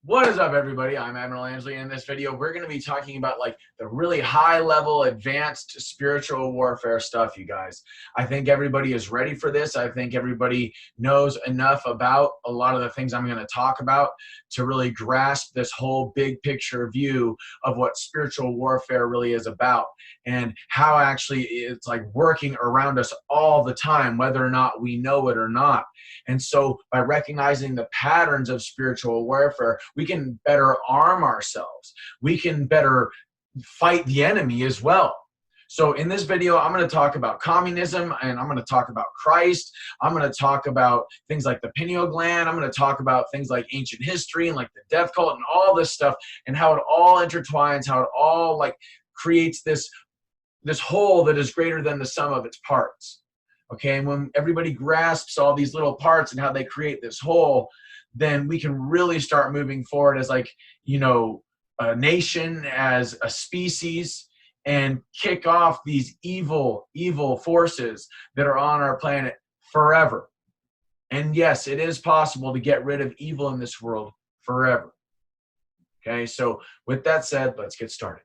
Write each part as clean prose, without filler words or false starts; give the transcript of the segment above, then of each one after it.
What is up, everybody? I'm Admiral Ansley. In this video, we're going to be talking about like the really high-level, advanced spiritual warfare stuff, you guys. I think everybody is ready for this. I think everybody knows enough about a lot of the things I'm going to talk about to really grasp this whole big picture view of what spiritual warfare really is about and how actually it's like working around us all the time, whether or not we know it or not. And so by recognizing the patterns of spiritual warfare, we can better arm ourselves. We can better fight the enemy as well. So in this video, I'm going to talk about communism, and I'm going to talk about Christ. I'm going to talk about things like the pineal gland. I'm going to talk about things like ancient history and like the death cult and all this stuff and how it all intertwines, how it all like creates this whole that is greater than the sum of its parts. Okay, and when everybody grasps all these little parts and how they create this whole, then we can really start moving forward as like, you know, a nation, as a species, and kick off these evil forces that are on our planet forever. And yes, it is possible to get rid of evil in this world forever. Okay, so with that said, let's get started.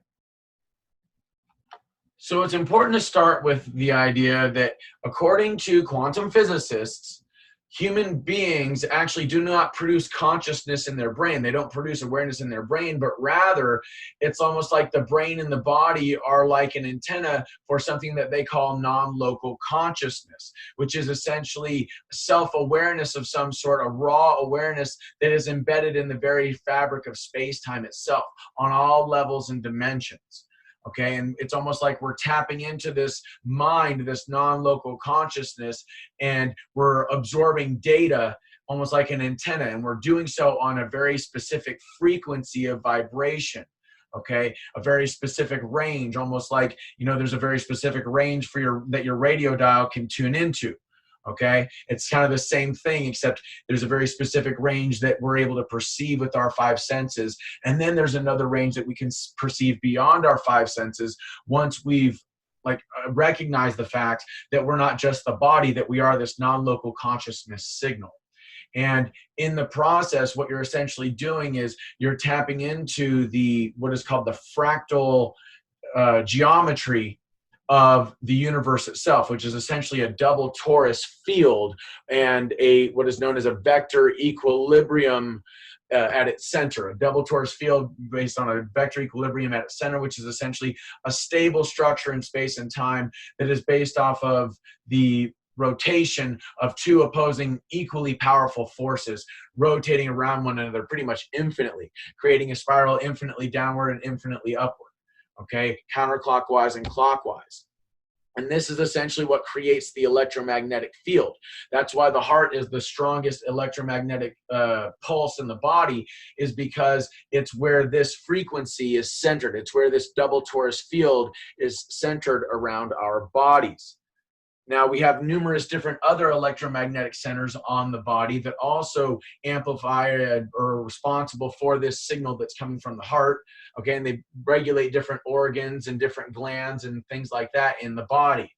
So it's important to start with the idea that according to quantum physicists, human beings actually do not produce consciousness in their brain. They don't produce awareness in their brain, but rather it's almost like the brain and the body are like an antenna for something that they call non-local consciousness, which is essentially self-awareness of some sort, a raw awareness that is embedded in the very fabric of space-time itself on all levels and dimensions. Okay, and it's almost like we're tapping into this mind, this non-local consciousness, and we're absorbing data almost like an antenna, and we're doing so on a very specific frequency of vibration. Okay, a very specific range, almost like, you know, there's a very specific range for that your radio dial can tune into. Okay, it's kind of the same thing, except there's a very specific range that we're able to perceive with our five senses. And then there's another range that we can perceive beyond our five senses once we've recognized the fact that we're not just the body, that we are this non-local consciousness signal. And in the process, what you're essentially doing is you're tapping into what is called the fractal geometry of the universe itself, which is essentially a double torus field and what is known as a vector equilibrium at its center. A double torus field based on a vector equilibrium at its center, which is essentially a stable structure in space and time that is based off of the rotation of two opposing equally powerful forces rotating around one another pretty much infinitely, creating a spiral infinitely downward and infinitely upward. Okay, counterclockwise and clockwise. And this is essentially what creates the electromagnetic field. That's why the heart is the strongest electromagnetic pulse in the body, is because it's where this frequency is centered. It's where this double torus field is centered around our bodies. Now, we have numerous different other electromagnetic centers on the body that also amplify or are responsible for this signal that's coming from the heart. Okay, and they regulate different organs and different glands and things like that in the body.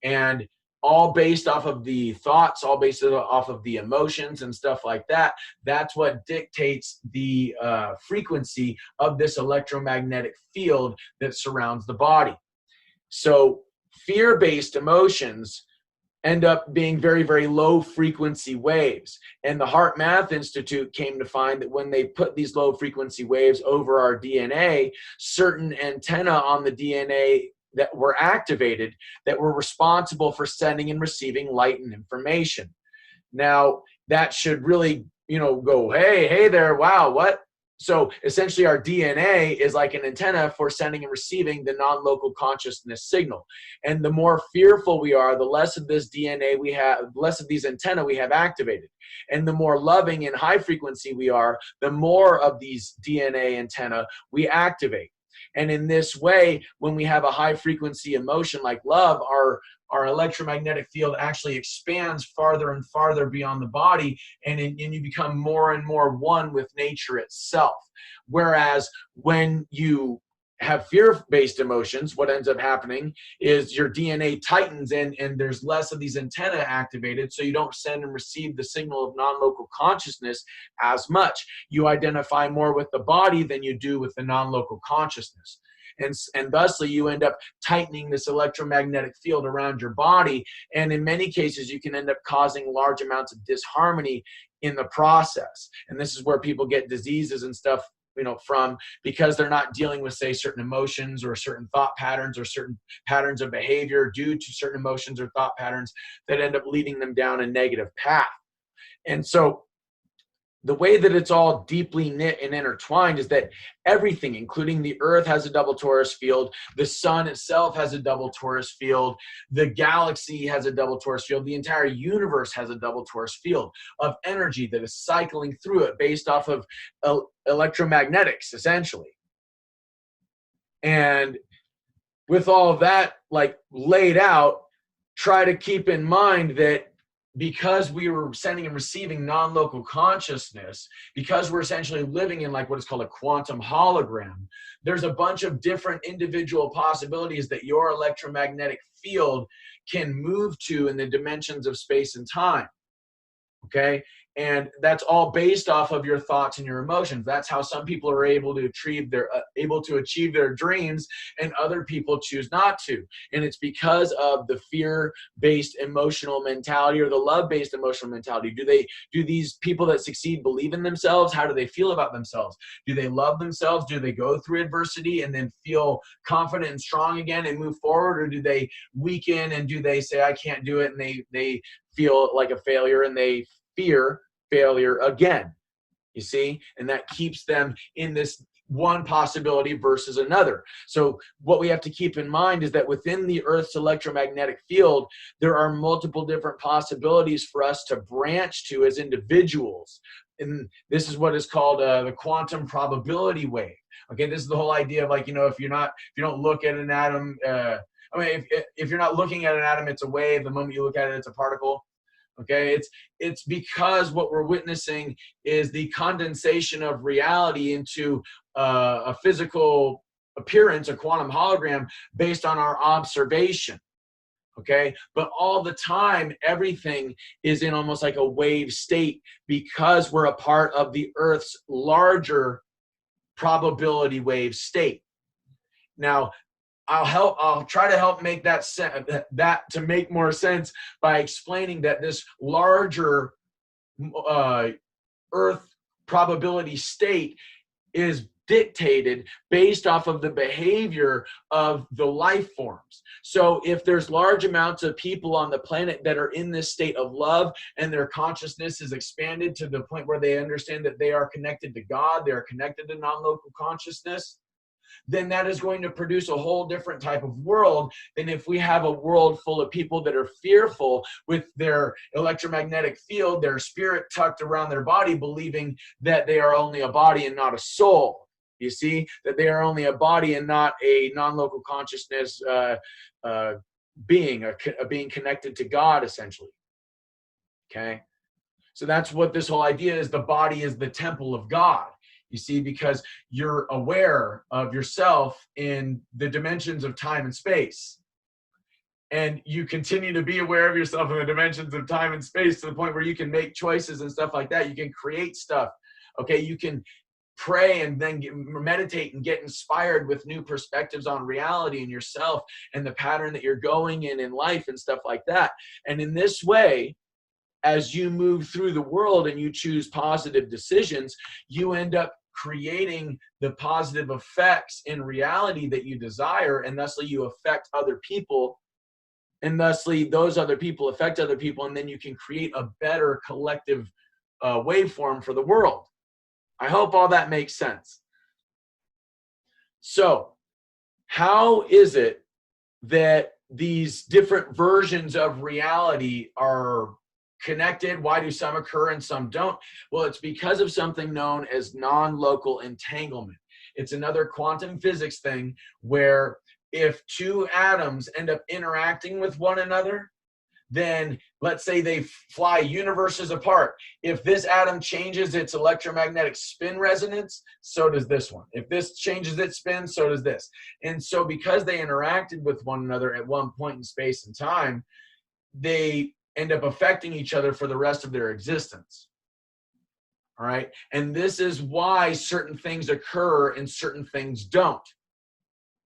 And all based off of the thoughts, all based off of the emotions and stuff like that. That's what dictates the frequency of this electromagnetic field that surrounds the body. So fear-based emotions end up being very, very low frequency waves. And the Heart Math Institute came to find that when they put these low frequency waves over our DNA, certain antennae on the DNA that were activated that were responsible for sending and receiving Lighten information. Now, that should really, you know, go, hey there, wow, what? So essentially our DNA is like an antenna for sending and receiving the non-local consciousness signal. And the more fearful we are, the less of this DNA we have, less of these antennae we have activated. And the more loving and high frequency we are, the more of these DNA antennae we activate. And in this way, when we have a high frequency emotion like love, our electromagnetic field actually expands farther and farther beyond the body, and you become more and more one with nature itself. Whereas when you have fear-based emotions, what ends up happening is your DNA tightens and there's less of these antennae activated, so you don't send and receive the signal of non-local consciousness as much. You identify more with the body than you do with the non-local consciousness. And thusly, you end up tightening this electromagnetic field around your body. And in many cases, you can end up causing large amounts of disharmony in the process. And this is where people get diseases and stuff, from, because they're not dealing with, say, certain emotions or certain thought patterns or certain patterns of behavior due to certain emotions or thought patterns that end up leading them down a negative path. And so the way that it's all deeply knit and intertwined is that everything, including the Earth, has a double torus field. The sun itself has a double torus field. The galaxy has a double torus field. The entire universe has a double torus field of energy that is cycling through it based off of electromagnetics, essentially. And with all of that laid out, try to keep in mind that because we were sending and receiving non-local consciousness, because we're essentially living in what is called a quantum hologram, there's a bunch of different individual possibilities that your electromagnetic field can move to in the dimensions of space and time. Okay? And that's all based off of your thoughts and your emotions. That's how some people are able to achieve their dreams, and other people choose not to. And it's because of the fear-based emotional mentality or the love-based emotional mentality. Do these people that succeed believe in themselves? How do they feel about themselves? Do they love themselves? Do they go through adversity and then feel confident and strong again and move forward? Or do they weaken and do they say, I can't do it, and they feel like a failure and they fear failure again, you see? And that keeps them in this one possibility versus another. So what we have to keep in mind is that within the Earth's electromagnetic field, there are multiple different possibilities for us to branch to as individuals. And this is what is called the quantum probability wave. Okay, this is the whole idea of if you don't look at an atom, if you're not looking at an atom, it's a wave. The moment you look at it, it's a particle. Okay, it's because what we're witnessing is the condensation of reality into a physical appearance, a quantum hologram, based on our observation. Okay, but all the time, everything is in almost like a wave state because we're a part of the Earth's larger probability wave state. Now, I'll try to help make that to make more sense by explaining that this larger Earth probability state is dictated based off of the behavior of the life forms. So if there's large amounts of people on the planet that are in this state of love and their consciousness is expanded to the point where they understand that they are connected to God, they are connected to non-local consciousness, then that is going to produce a whole different type of world than if we have a world full of people that are fearful with their electromagnetic field, their spirit tucked around their body, believing that they are only a body and not a soul. You see, that they are only a body and not a non-local consciousness being, a being connected to God, essentially. Okay? So that's what this whole idea is. The body is the temple of God. You see, because you're aware of yourself in the dimensions of time and space. And you continue to be aware of yourself in the dimensions of time and space to the point where you can make choices and stuff like that. You can create stuff. Okay, you can pray and then meditate and get inspired with new perspectives on reality and yourself and the pattern that you're going in life and stuff like that. And in this way, as you move through the world and you choose positive decisions, you end up creating the positive effects in reality that you desire, and thusly you affect other people, and thusly those other people affect other people, and then you can create a better collective waveform for the world. I hope all that makes sense. So how is it that these different versions of reality are connected? Why do some occur and some don't? Well, it's because of something known as non-local entanglement. It's another quantum physics thing where if two atoms end up interacting with one another, then let's say they fly universes apart. If this atom changes its electromagnetic spin resonance, so does this one. If this changes its spin, so does this. And so because they interacted with one another at one point in space and time, they end up affecting each other for the rest of their existence. All right. And this is why certain things occur and certain things don't.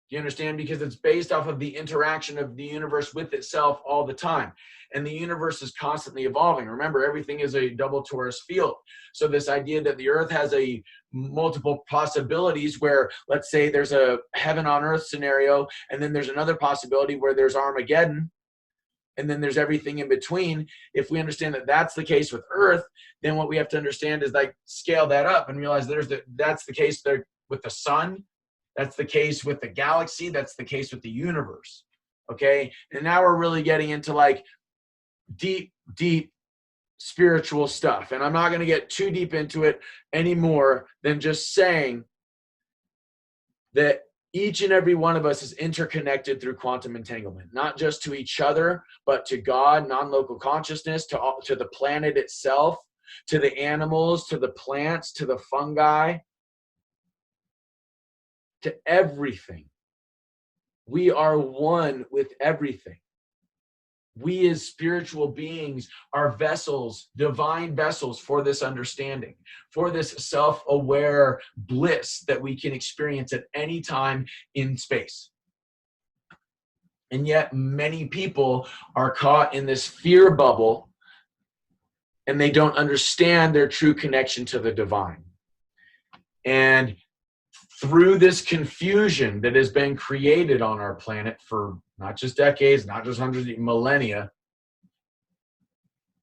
Do you understand? Because it's based off of the interaction of the universe with itself all the time. And the universe is constantly evolving. Remember, everything is a double torus field. So this idea that the earth has a multiple possibilities where, let's say there's a heaven on earth scenario, and then there's another possibility where there's Armageddon, and then there's everything in between. If we understand that that's the case with earth, then what we have to understand is like scale that up and realize that's the case there with the sun. That's the case with the galaxy. That's the case with the universe. Okay. And now we're really getting into like deep, deep spiritual stuff. And I'm not going to get too deep into it any more than just saying that each and every one of us is interconnected through quantum entanglement, not just to each other, but to God, non-local consciousness, to the planet itself, to the animals, to the plants, to the fungi, to everything. We are one with everything. We as spiritual beings are vessels, divine vessels for this understanding, for this self-aware bliss that we can experience at any time in space. And yet many people are caught in this fear bubble and they don't understand their true connection to the divine. And through this confusion that has been created on our planet for not just decades, not just hundreds of millennia,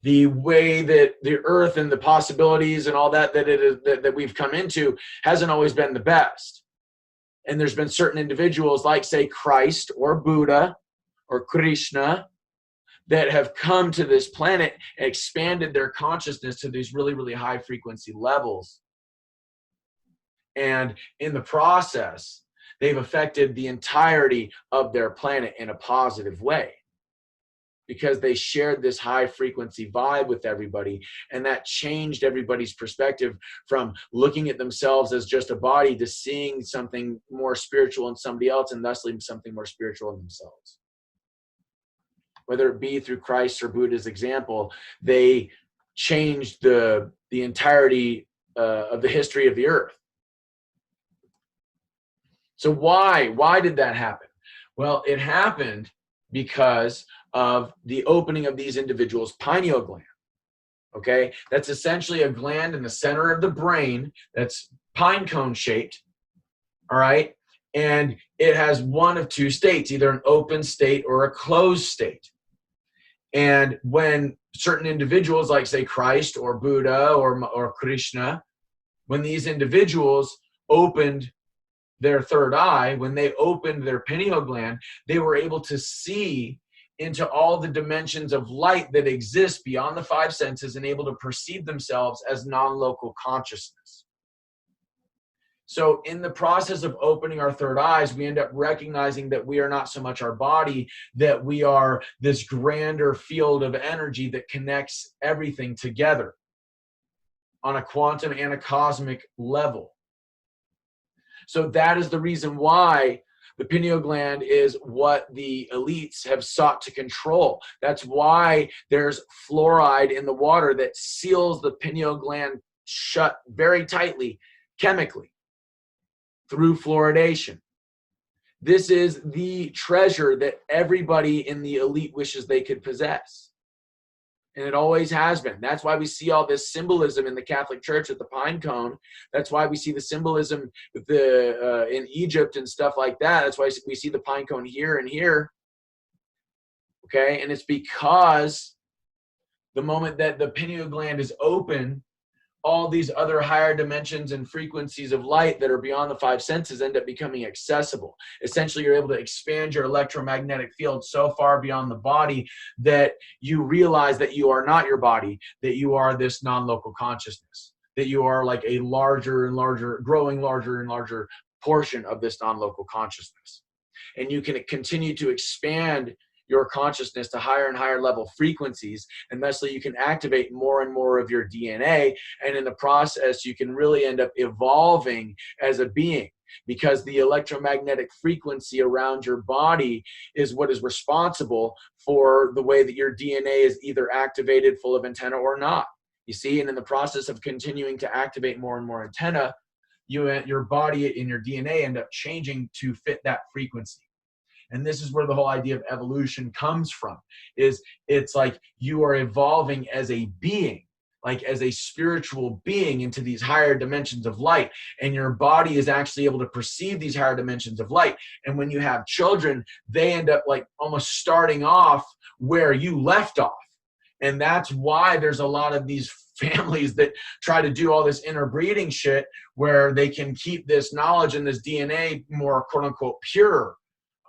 the way that the earth and the possibilities and all that that we've come into hasn't always been the best. And there's been certain individuals like, say, Christ or Buddha or Krishna that have come to this planet and expanded their consciousness to these really, really high frequency levels. And in the process, they've affected the entirety of their planet in a positive way because they shared this high frequency vibe with everybody. And that changed everybody's perspective from looking at themselves as just a body to seeing something more spiritual in somebody else and thusly something more spiritual in themselves. Whether it be through Christ or Buddha's example, they changed the entirety of the history of the earth. So why did that happen? Well, it happened because of the opening of these individuals' pineal gland. Okay, that's essentially a gland in the center of the brain that's pine cone shaped. All right, and it has one of two states, either an open state or a closed state. And when certain individuals, like say Christ or Buddha or Krishna, when these individuals opened their third eye, when they opened their pineal gland, they were able to see into all the dimensions of light that exist beyond the five senses and able to perceive themselves as non-local consciousness. So in the process of opening our third eyes, we end up recognizing that we are not so much our body, that we are this grander field of energy that connects everything together on a quantum and a cosmic level. So that is the reason why the pineal gland is what the elites have sought to control. That's why there's fluoride in the water that seals the pineal gland shut very tightly chemically through fluoridation. This is the treasure that everybody in the elite wishes they could possess. And it always has been. That's why we see all this symbolism in the Catholic Church with the pine cone. That's why we see the symbolism with in Egypt and stuff like that. That's why we see the pine cone here and here. Okay, and it's because the moment that the pineal gland is open, all these other higher dimensions and frequencies of light that are beyond the five senses end up becoming accessible. Essentially, you're able to expand your electromagnetic field so far beyond the body that you realize that you are not your body, that you are this non-local consciousness, that you are like a larger and larger, growing larger and larger portion of this non-local consciousness. And you can continue to expand your consciousness to higher and higher level frequencies, and thusly you can activate more and more of your DNA, and in the process you can really end up evolving as a being, because the electromagnetic frequency around your body is what is responsible for the way that your DNA is either activated full of antenna or not. You see, and in the process of continuing to activate more and more antenna, your body and your DNA end up changing to fit that frequency. And this is where the whole idea of evolution comes from, is it's like you are evolving as a being, like as a spiritual being into these higher dimensions of light. And your body is actually able to perceive these higher dimensions of light. And when you have children, they end up like almost starting off where you left off. And that's why there's a lot of these families that try to do all this interbreeding shit where they can keep this knowledge and this DNA more quote unquote pure.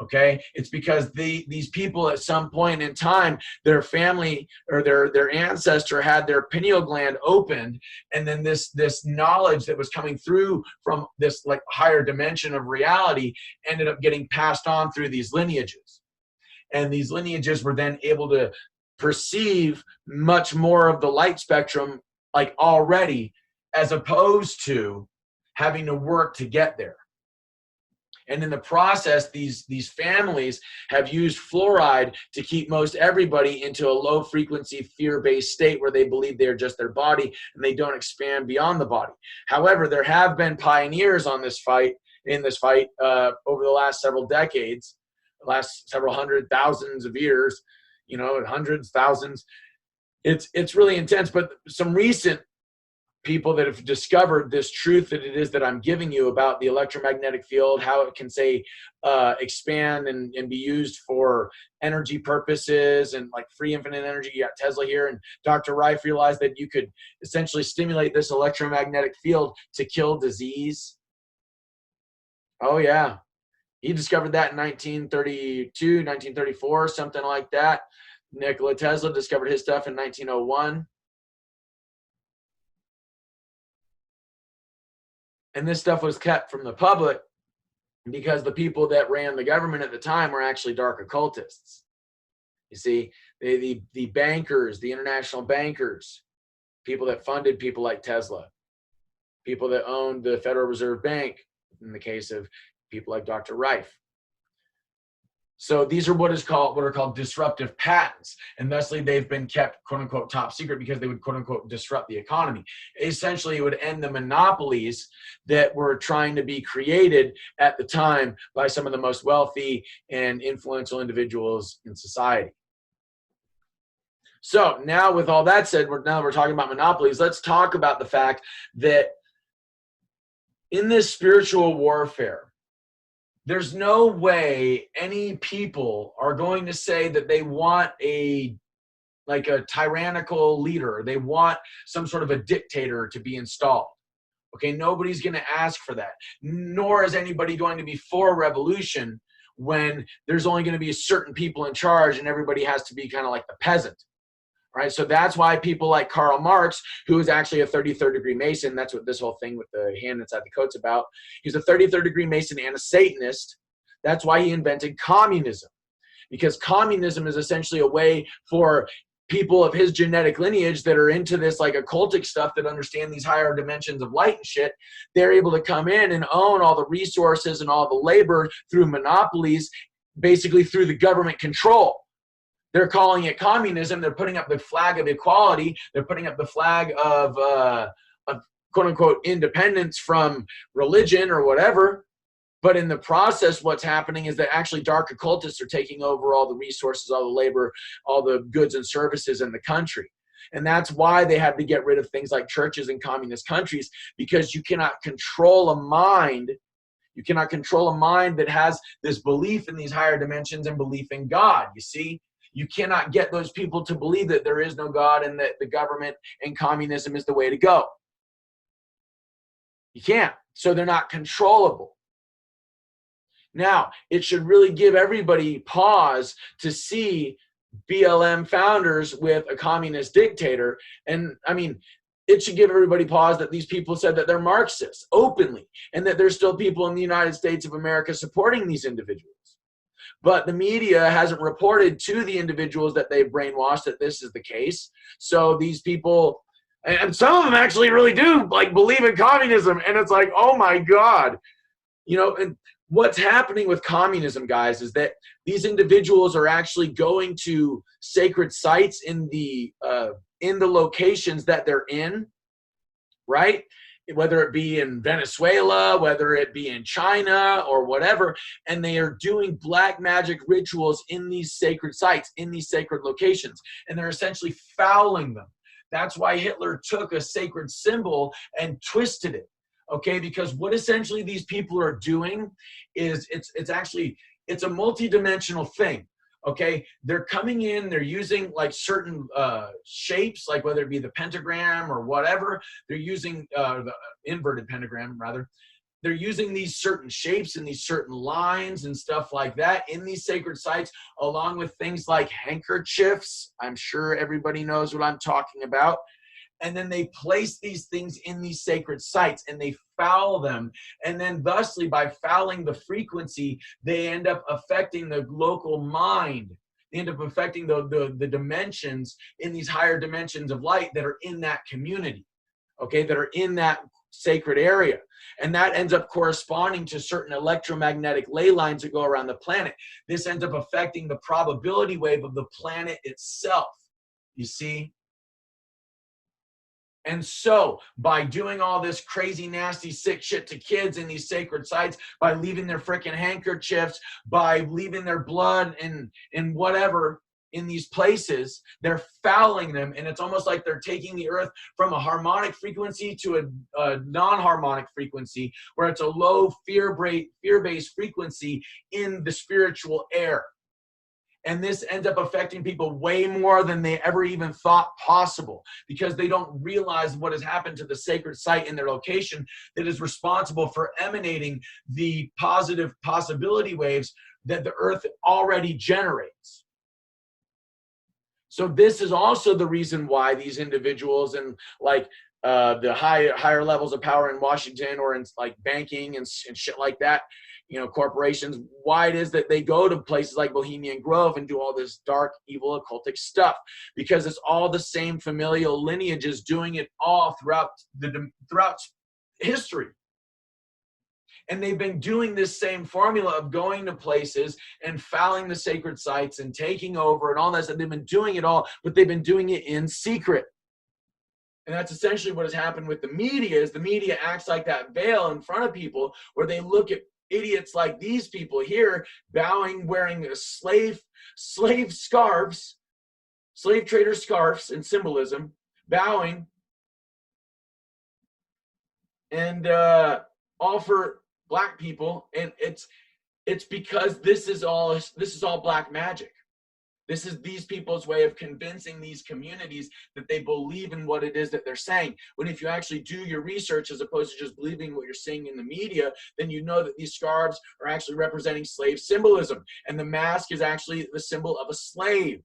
Okay, it's because these people at some point in time, their family or their ancestor had their pineal gland opened, and then this knowledge that was coming through from this like higher dimension of reality ended up getting passed on through these lineages, and these lineages were then able to perceive much more of the light spectrum like already, as opposed to having to work to get there. And in the process, these families have used fluoride to keep most everybody into a low frequency fear-based state where they believe they're just their body and they don't expand beyond the body. However, there have been pioneers on this fight, over the last several decades, the last several hundred thousands of years, you know, hundreds, thousands. It's really intense, but some recent people that have discovered this truth that it is that I'm giving you about the electromagnetic field, how it can say expand and be used for energy purposes and like free infinite energy. You got Tesla here, and Dr. Rife realized that you could essentially stimulate this electromagnetic field to kill disease. Oh yeah, he discovered that in 1932, 1934, something like that. Nikola Tesla discovered his stuff in 1901. And this stuff was kept from the public because the people that ran the government at the time were actually dark occultists. You see, the bankers, the international bankers, people that funded people like Tesla, people that owned the Federal Reserve Bank, in the case of people like Dr. Rife. So these are what are called disruptive patents, and thusly they've been kept quote unquote top secret because they would quote unquote disrupt the economy. Essentially, it would end the monopolies that were trying to be created at the time by some of the most wealthy and influential individuals in society. So now, with all that said, we're talking about monopolies. Let's talk about the fact that in this spiritual warfare, there's no way any people are going to say that they want a tyrannical leader. They want some sort of a dictator to be installed. Okay, nobody's going to ask for that. Nor is anybody going to be for revolution when there's only going to be certain people in charge and everybody has to be kind of like the peasant. Right, so that's why people like Karl Marx, who is actually a 33rd degree Mason, that's what this whole thing with the hand inside the coat's about. He's a 33rd degree Mason and a Satanist. That's why he invented communism, because communism is essentially a way for people of his genetic lineage that are into this like occultic stuff, that understand these higher dimensions of light and shit. They're able to come in and own all the resources and all the labor through monopolies, basically through the government control. They're calling it communism. They're putting up the flag of equality. They're putting up the flag of quote unquote independence from religion or whatever. But in the process, what's happening is that actually dark occultists are taking over all the resources, all the labor, all the goods and services in the country. And that's why they had to get rid of things like churches in communist countries, because you cannot control a mind. You cannot control a mind that has this belief in these higher dimensions and belief in God, you see? You cannot get those people to believe that there is no God and that the government and communism is the way to go. You can't. So they're not controllable. Now, it should really give everybody pause to see BLM founders with a communist dictator. And I mean, it should give everybody pause that these people said that they're Marxists openly, and that there's still people in the United States of America supporting these individuals. but the media hasn't reported to the individuals that they've brainwashed that this is the case. So these people, and some of them actually really do like believe in communism, and it's like, oh my God, you know. And what's happening with communism, guys, is that these individuals are actually going to sacred sites in the locations that they're in, right? Whether it be in Venezuela, whether it be in China or whatever, and they are doing black magic rituals in these sacred sites, in these sacred locations, and they're essentially fouling them. That's why Hitler took a sacred symbol and twisted it, okay? Because what essentially these people are doing is it's a multi-dimensional thing. Okay, they're coming in, they're using like certain shapes, like whether it be the pentagram or whatever, they're using the inverted pentagram rather. They're using these certain shapes and these certain lines and stuff like that in these sacred sites, along with things like handkerchiefs. I'm sure everybody knows what I'm talking about. And then they place these things in these sacred sites and they foul them. And then thusly, by fouling the frequency, they end up affecting the local mind. They end up affecting the dimensions in these higher dimensions of light that are in that community, okay, that are in that sacred area. And that ends up corresponding to certain electromagnetic ley lines that go around the planet. This ends up affecting the probability wave of the planet itself, you see? And so by doing all this crazy, nasty, sick shit to kids in these sacred sites, by leaving their freaking handkerchiefs, by leaving their blood and whatever in these places, they're fouling them. And it's almost like they're taking the earth from a harmonic frequency to a non-harmonic frequency, where it's a low fear-based frequency in the spiritual air. And this ends up affecting people way more than they ever even thought possible, because they don't realize what has happened to the sacred site in their location that is responsible for emanating the positive possibility waves that the earth already generates. So this is also the reason why these individuals and like the higher levels of power in Washington or in like banking and shit like that, you know, corporations, why it is that they go to places like Bohemian Grove and do all this dark, evil, occultic stuff, because it's all the same familial lineages doing it all throughout history. And they've been doing this same formula of going to places and fouling the sacred sites and taking over and all that stuff. They've been doing it all, but they've been doing it in secret. And that's essentially what has happened with the media, is the media acts like that veil in front of people, where they look at idiots like these people here bowing, wearing slave scarves, slave trader scarves and symbolism, bowing, and all for black people. And it's because this is all black magic. This is these people's way of convincing these communities that they believe in what it is that they're saying. When if you actually do your research, as opposed to just believing what you're seeing in the media, then you know that these scarves are actually representing slave symbolism. And the mask is actually the symbol of a slave.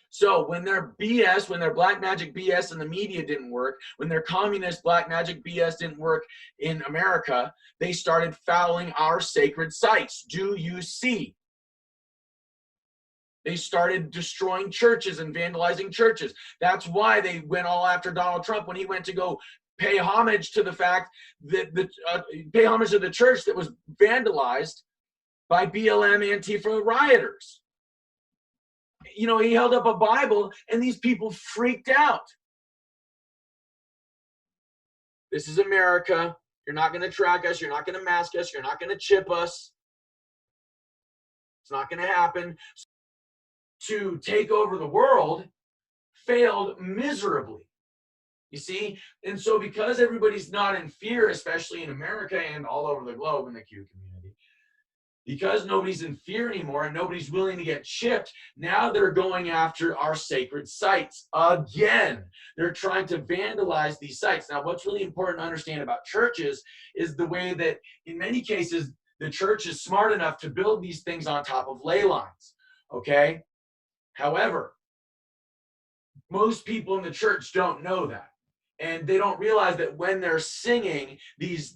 So when their BS, when their black magic BS in the media didn't work, when their communist black magic BS didn't work in America, they started fouling our sacred sites. Do you see? They started destroying churches and vandalizing churches. That's why they went all after Donald Trump when he went to go pay homage to the fact that pay homage to the church that was vandalized by BLM Antifa rioters. You know, he held up a Bible and these people freaked out. This is America. You're not going to track us. You're not going to mask us. You're not going to chip us. It's not going to happen. To take over the world failed miserably, you see? And so because everybody's not in fear, especially in America and all over the globe in the Q community, because nobody's in fear anymore and nobody's willing to get chipped, now they're going after our sacred sites again. They're trying to vandalize these sites. Now, what's really important to understand about churches is the way that in many cases the church is smart enough to build these things on top of ley lines, okay? However, most people in the church don't know that. And they don't realize that when they're singing these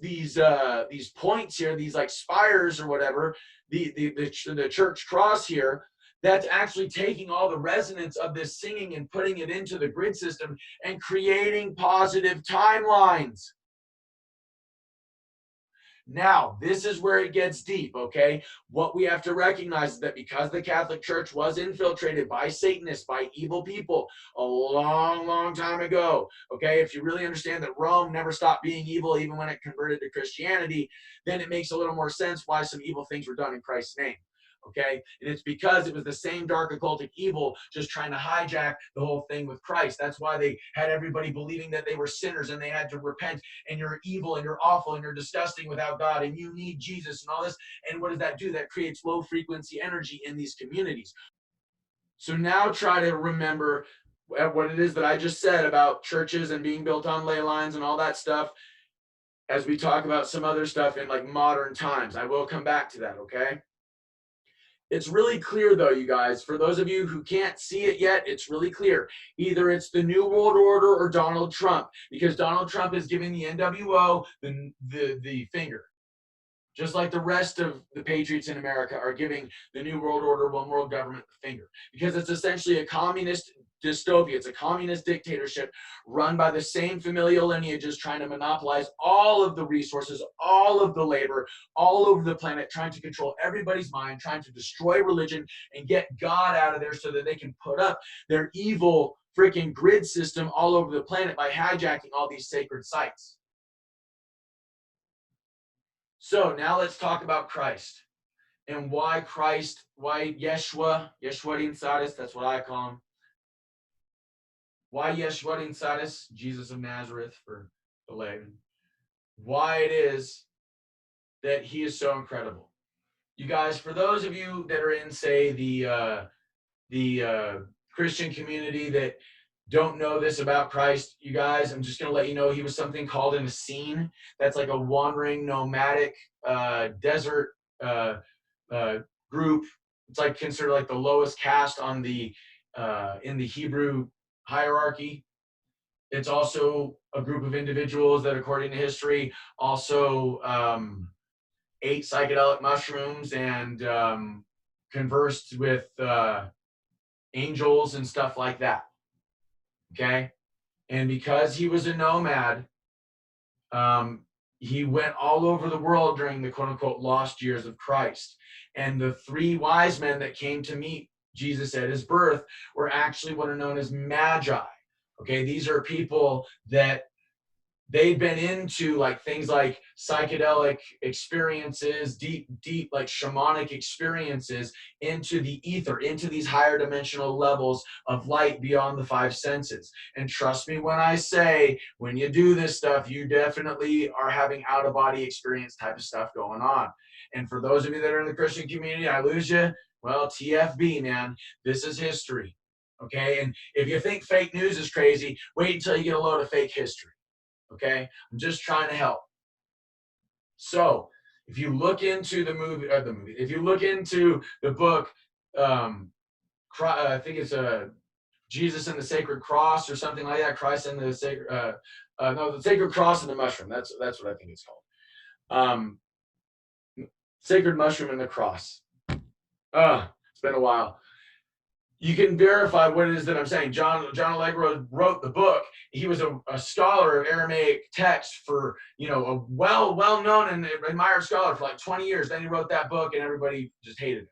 points here, these like spires or whatever, the church cross here, that's actually taking all the resonance of this singing and putting it into the grid system and creating positive timelines. Now, this is where it gets deep, okay? What we have to recognize is that because the Catholic Church was infiltrated by Satanists, by evil people, a long, long time ago, okay? If you really understand that Rome never stopped being evil even when it converted to Christianity, then it makes a little more sense why some evil things were done in Christ's name. Okay, and it's because it was the same dark occultic evil just trying to hijack the whole thing with Christ. That's why they had everybody believing that they were sinners and they had to repent, and you're evil and you're awful and you're disgusting without God and you need Jesus and all this. And what does that do? That creates low frequency energy in these communities. So now try to remember what it is that I just said about churches and being built on ley lines and all that stuff as we talk about some other stuff in like modern times. I will come back to that, okay? It's really clear though, you guys, for those of you who can't see it yet, it's really clear. Either it's the New World Order or Donald Trump, because Donald Trump is giving the NWO the finger. Just like the rest of the patriots in America are giving the New World Order, one world government the finger. Because it's essentially a communist dystopia. It's a communist dictatorship run by the same familial lineages trying to monopolize all of the resources, all of the labor, all over the planet, trying to control everybody's mind, trying to destroy religion and get God out of there so that they can put up their evil freaking grid system all over the planet by hijacking all these sacred sites. So now let's talk about Christ and why Christ, why Yeshua Rinsaris, that's what I call him. Why Yeshua Rinsaris, Jesus of Nazareth for the Latin. Why it is that he is so incredible. You guys, for those of you that are in, say, the Christian community that don't know this about Christ, you guys, I'm just going to let you know he was something called an Essene. That's like a wandering nomadic desert group. It's like considered like the lowest caste on the in the Hebrew hierarchy. It's also a group of individuals that, according to history, also ate psychedelic mushrooms and conversed with angels and stuff like that. Okay, and because he was a nomad, he went all over the world during the quote-unquote lost years of Christ. And the three wise men that came to meet Jesus at his birth were actually what are known as magi. Okay, these are people that they'd been into like things like psychedelic experiences, deep like shamanic experiences into the ether, into these higher dimensional levels of light beyond the five senses. And trust me when I say, when you do this stuff, you definitely are having out of body experience type of stuff going on. And for those of you that are in the Christian community, I lose you. Well, TFB, man, this is history. Okay, and if you think fake news is crazy, wait until you get a load of fake history. Okay, I'm just trying to help. So if you look into if you look into the book, I think it's Jesus and the Sacred Cross or something like that. Christ and the Sacred, no, the Sacred Cross and the Mushroom. That's what I think it's called. Sacred Mushroom and the Cross. It's been a while. You can verify what it is that I'm saying. John Allegro wrote the book. He was a scholar of Aramaic text for, a well-known and admired scholar for like 20 years. Then he wrote that book and everybody just hated it.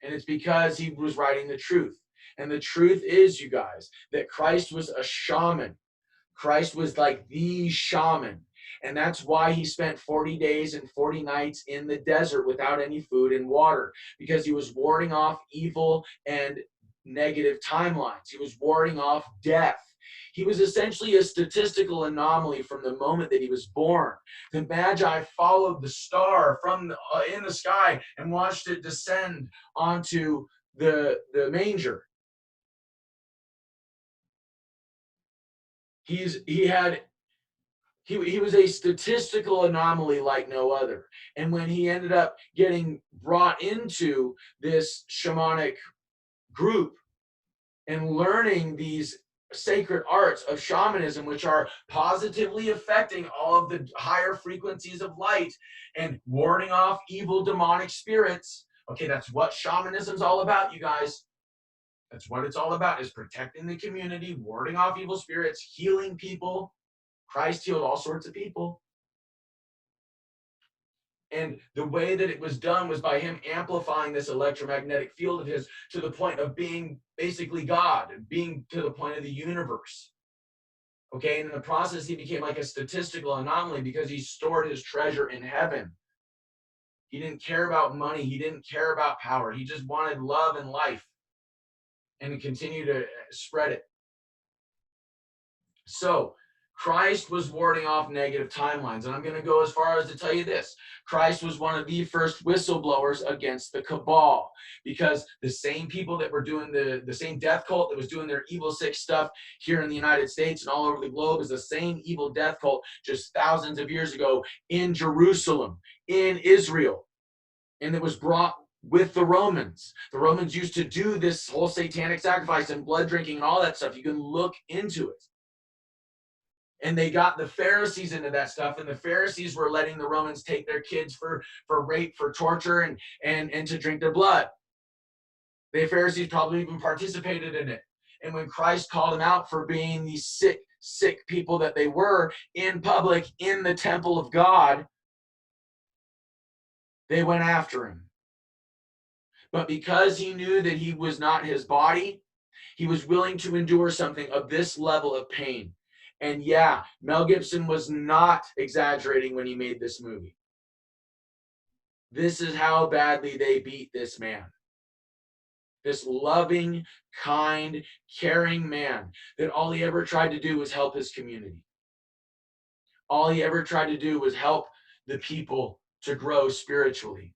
And it's because he was writing the truth. And the truth is, you guys, that Christ was a shaman. Christ was like the shaman. And that's why he spent 40 days and 40 nights in the desert without any food and water, because he was warding off evil and negative timelines. He was warding off death. He was essentially a statistical anomaly from the moment that he was born. The Magi followed the star from in the sky and watched it descend onto the manger. He was a statistical anomaly like no other. And when he ended up getting brought into this shamanic group and learning these sacred arts of shamanism, which are positively affecting all of the higher frequencies of light and warding off evil demonic spirits. Okay, that's what shamanism's all about, you guys. That's what it's all about, is protecting the community, warding off evil spirits, healing people. Christ healed all sorts of people. And the way that it was done was by him amplifying this electromagnetic field of his to the point of being basically God, being to the point of the universe. Okay, and in the process, he became like a statistical anomaly because he stored his treasure in heaven. He didn't care about money. He didn't care about power. He just wanted love and life and to continue to spread it. So Christ was warding off negative timelines. And I'm going to go as far as to tell you this. Christ was one of the first whistleblowers against the cabal, because the same people that were doing the same death cult that was doing their evil, sick stuff here in the United States and all over the globe is the same evil death cult just thousands of years ago in Jerusalem, in Israel. And it was brought with the Romans. The Romans used to do this whole satanic sacrifice and blood drinking and all that stuff. You can look into it. And they got the Pharisees into that stuff, and the Pharisees were letting the Romans take their kids for rape, for torture, and to drink their blood. The Pharisees probably even participated in it. And when Christ called them out for being these sick people that they were in public, in the temple of God, they went after him. But because he knew that he was not his body, he was willing to endure something of this level of pain. And yeah, Mel Gibson was not exaggerating when he made this movie. This is how badly they beat this man. This loving, kind, caring man that all he ever tried to do was help his community. All he ever tried to do was help the people to grow spiritually.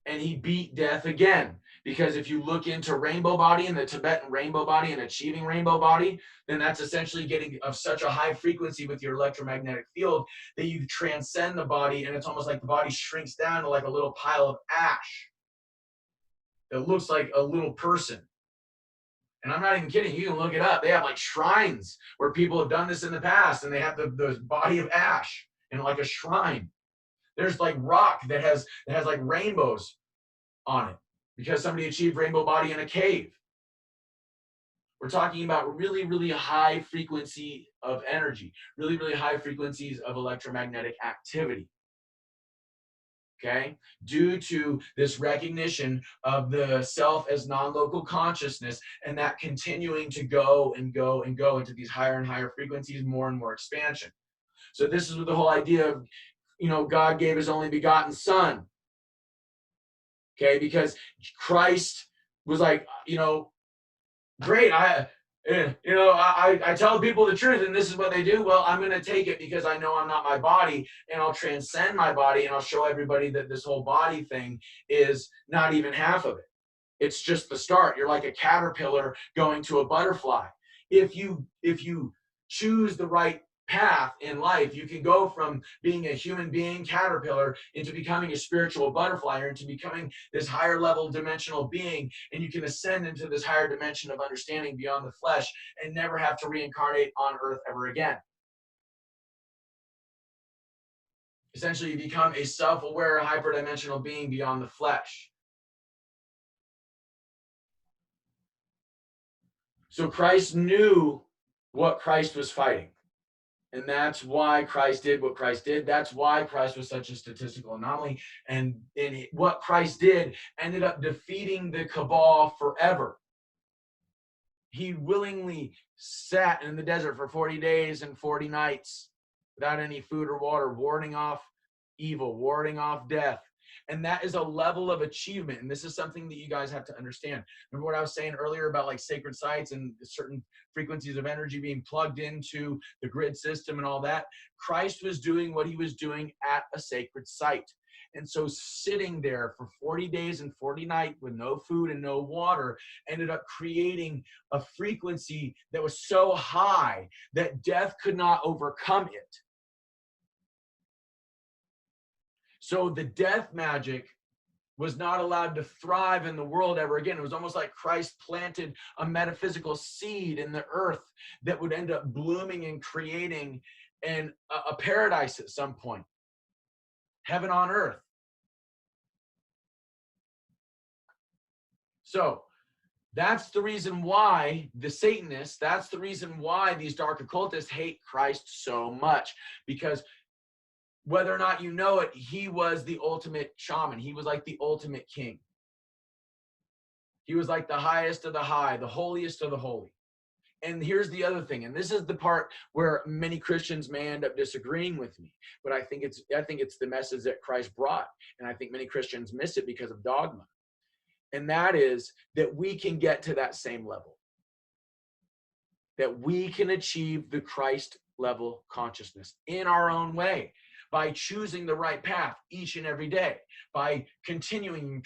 And he beat death again. Because if you look into rainbow body and the Tibetan rainbow body and achieving rainbow body, then that's essentially getting of such a high frequency with your electromagnetic field that you transcend the body, and it's almost like the body shrinks down to like a little pile of ash that looks like a little person. And I'm not even kidding. You can look it up. They have like shrines where people have done this in the past, and they have the body of ash in like a shrine. There's like rock that has like rainbows on it, because somebody achieved rainbow body in a cave. We're talking about really, really high frequency of energy, really, really high frequencies of electromagnetic activity. Okay? Due to this recognition of the self as non-local consciousness, and that continuing to go and go and go into these higher and higher frequencies, more and more expansion. So this is the whole idea of, God gave his only begotten son. Okay, because Christ was like, great, I tell people the truth and this is what they do. Well, I'm going to take it because I know I'm not my body, and I'll transcend my body, and I'll show everybody that this whole body thing is not even half of it. It's just the start. You're like a caterpillar going to a butterfly. If you choose the right path in life, you can go from being a human being caterpillar into becoming a spiritual butterfly, or into becoming this higher level dimensional being, and you can ascend into this higher dimension of understanding beyond the flesh and never have to reincarnate on earth ever again. Essentially, you become a self-aware hyperdimensional being beyond the flesh. So Christ knew what Christ was fighting. And that's why Christ did what Christ did. That's why Christ was such a statistical anomaly. And what Christ did ended up defeating the cabal forever. He willingly sat in the desert for 40 days and 40 nights without any food or water, warding off evil, warding off death. And that is a level of achievement. And this is something that you guys have to understand. Remember what I was saying earlier about like sacred sites and certain frequencies of energy being plugged into the grid system and all that? Christ was doing what he was doing at a sacred site. And so sitting there for 40 days and 40 nights with no food and no water ended up creating a frequency that was so high that death could not overcome it. So the death magic was not allowed to thrive in the world ever again. It was almost like Christ planted a metaphysical seed in the earth that would end up blooming and creating a paradise at some point. Heaven on earth. So that's the reason why the Satanists, that's the reason why these dark occultists hate Christ so much. Because whether or not you know it, he was the ultimate shaman. He was like the ultimate king. He was like the highest of the high, the holiest of the holy. And here's the other thing, and this is the part where many Christians may end up disagreeing with me, but I think it's the message that Christ brought, and I think many Christians miss it because of dogma. And that is that we can get to that same level. That we can achieve the Christ level consciousness in our own way by choosing the right path each and every day, by continuing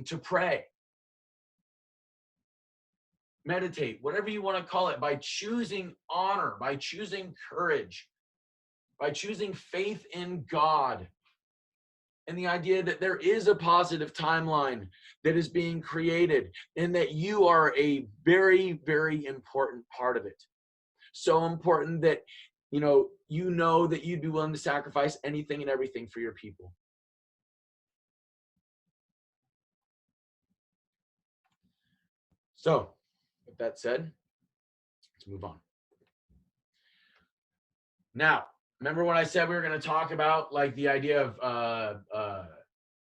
to pray, meditate, whatever you want to call it, by choosing honor, by choosing courage, by choosing faith in God, and the idea that there is a positive timeline that is being created and that you are a very, very important part of it. So important that, you know that you'd be willing to sacrifice anything and everything for your people. So, with that said, let's move on. Now, remember when I said we were going to talk about like the idea of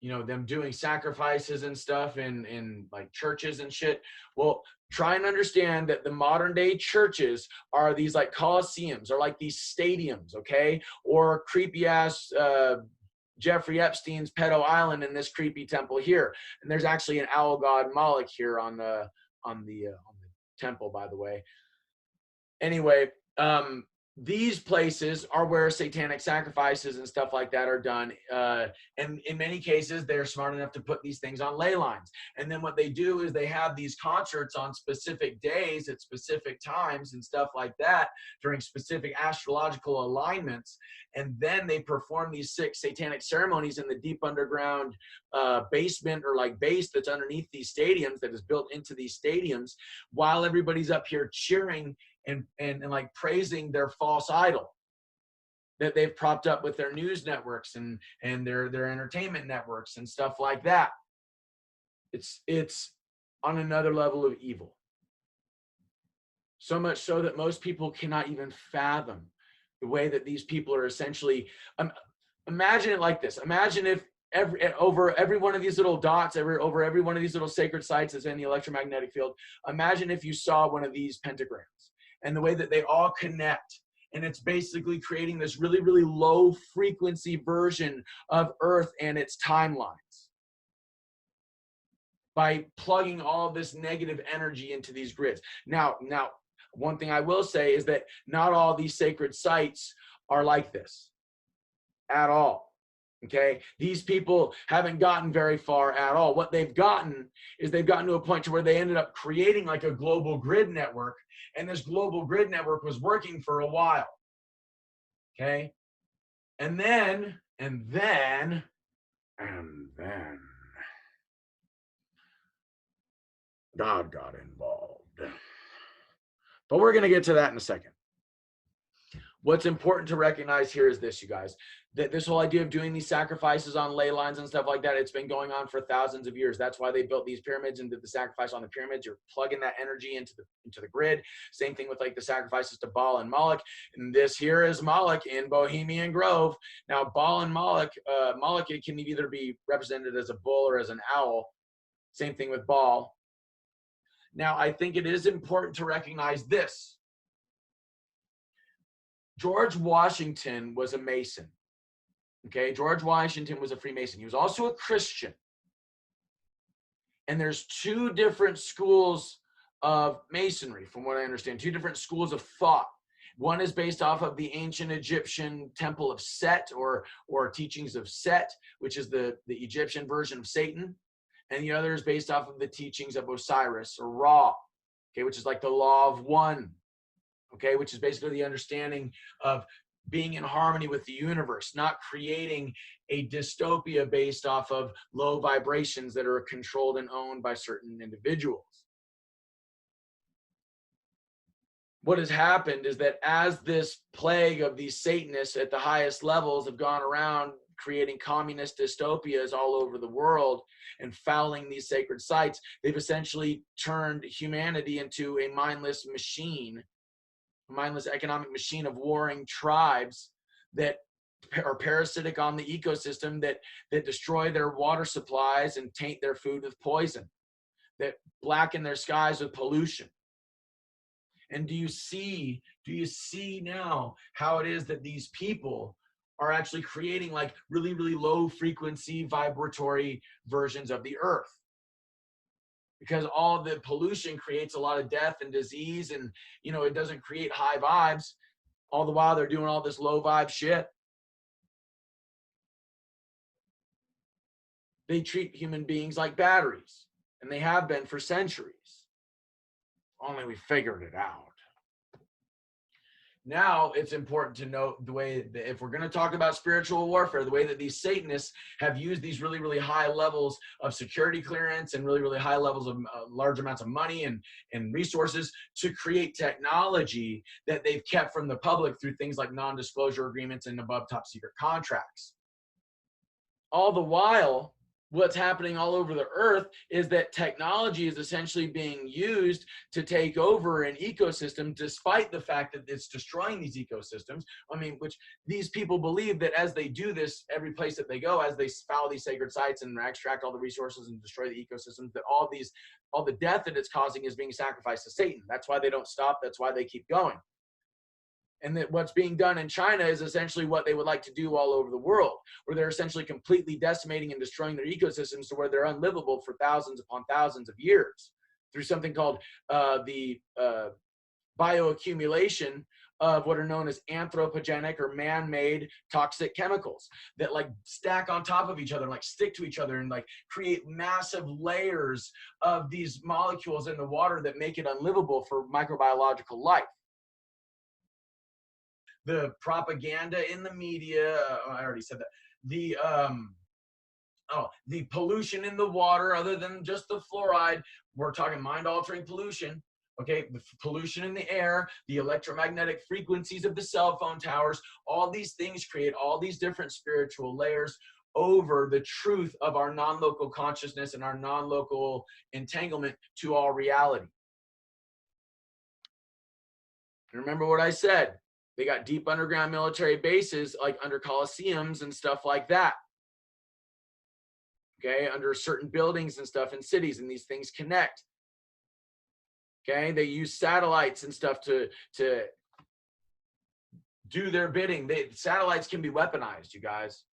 them doing sacrifices and stuff in like churches and shit? Well, try and understand that the modern day churches are these like coliseums or like these stadiums, okay? Or creepy ass Jeffrey Epstein's pedo island in this creepy temple here. And there's actually an owl god Moloch here on the temple, by the way. Anyway, these places are where satanic sacrifices and stuff like that are done. And in many cases, they're smart enough to put these things on ley lines. And then what they do is they have these concerts on specific days at specific times and stuff like that during specific astrological alignments. And then they perform these 6 satanic ceremonies in the deep underground basement or like base that's underneath these stadiums, that is built into these stadiums, while everybody's up here cheering and like praising their false idol that they've propped up with their news networks and their entertainment networks and stuff like that. It's on another level of evil. So much so that most people cannot even fathom the way that these people are essentially, imagine it like this. Imagine if over every one of these little dots, over every one of these little sacred sites that's in the electromagnetic field, imagine if you saw one of these pentagrams. And the way that they all connect. And it's basically creating this really, really low frequency version of Earth and its timelines. By plugging all this negative energy into these grids. Now, one thing I will say is that not all these sacred sites are like this at all. Okay, these people haven't gotten very far at all. What they've gotten is they've gotten to a point to where they ended up creating like a global grid network, and this global grid network was working for a while. Okay, and then God got involved. But we're gonna get to that in a second. What's important to recognize here is this, you guys, that this whole idea of doing these sacrifices on ley lines and stuff like that, it's been going on for thousands of years. That's why they built these pyramids and did the sacrifice on the pyramids. You're plugging that energy into the grid. Same thing with like the sacrifices to Baal and Moloch. And this here is Moloch in Bohemian Grove. Now, Baal and Moloch, it can either be represented as a bull or as an owl. Same thing with Baal. Now, I think it is important to recognize this. George Washington was a Mason. Okay, George Washington was a Freemason. He was also a Christian. And there's 2 different schools of Masonry, from what I understand, 2 different schools of thought. One is based off of the ancient Egyptian temple of Set or teachings of Set, which is the Egyptian version of Satan. And the other is based off of the teachings of Osiris or Ra, okay, which is like the law of one, okay, which is basically the understanding of being in harmony with the universe, not creating a dystopia based off of low vibrations that are controlled and owned by certain individuals. What has happened is that as this plague of these Satanists at the highest levels have gone around creating communist dystopias all over the world and fouling these sacred sites, they've essentially turned humanity into a mindless machine, a mindless economic machine of warring tribes that are parasitic on the ecosystem, that destroy their water supplies and taint their food with poison, that blacken their skies with pollution. And do you see now how it is that these people are actually creating like really, really low frequency vibratory versions of the earth? Because all the pollution creates a lot of death and disease, and you know, it doesn't create high vibes. All the while they're doing all this low vibe shit. They treat human beings like batteries, and they have been for centuries. Only we figured it out. Now it's important to note the way that if we're going to talk about spiritual warfare, the way that these Satanists have used these really, really high levels of security clearance and really, really high levels of large amounts of money and resources to create technology that they've kept from the public through things like non-disclosure agreements and above top secret contracts. All the while, what's happening all over the earth is that technology is essentially being used to take over an ecosystem, despite the fact that it's destroying these ecosystems. I mean, which these people believe that as they do this, every place that they go, as they foul these sacred sites and extract all the resources and destroy the ecosystems, that all the death that it's causing is being sacrificed to Satan. That's why they don't stop. That's why they keep going. And that what's being done in China is essentially what they would like to do all over the world, where they're essentially completely decimating and destroying their ecosystems to where they're unlivable for thousands upon thousands of years through something called the bioaccumulation of what are known as anthropogenic or man-made toxic chemicals that like stack on top of each other and like stick to each other and like create massive layers of these molecules in the water that make it unlivable for microbiological life. The propaganda in the media, I already said that. The pollution in the water, other than just the fluoride, we're talking mind-altering pollution. Okay, the pollution in the air, the electromagnetic frequencies of the cell phone towers, all these things create all these different spiritual layers over the truth of our non-local consciousness and our non-local entanglement to all reality. Remember what I said. They got deep underground military bases like under coliseums and stuff like that. Okay, under certain buildings and stuff in cities, and these things connect. Okay, they use satellites and stuff to do their bidding. Satellites can be weaponized, you guys.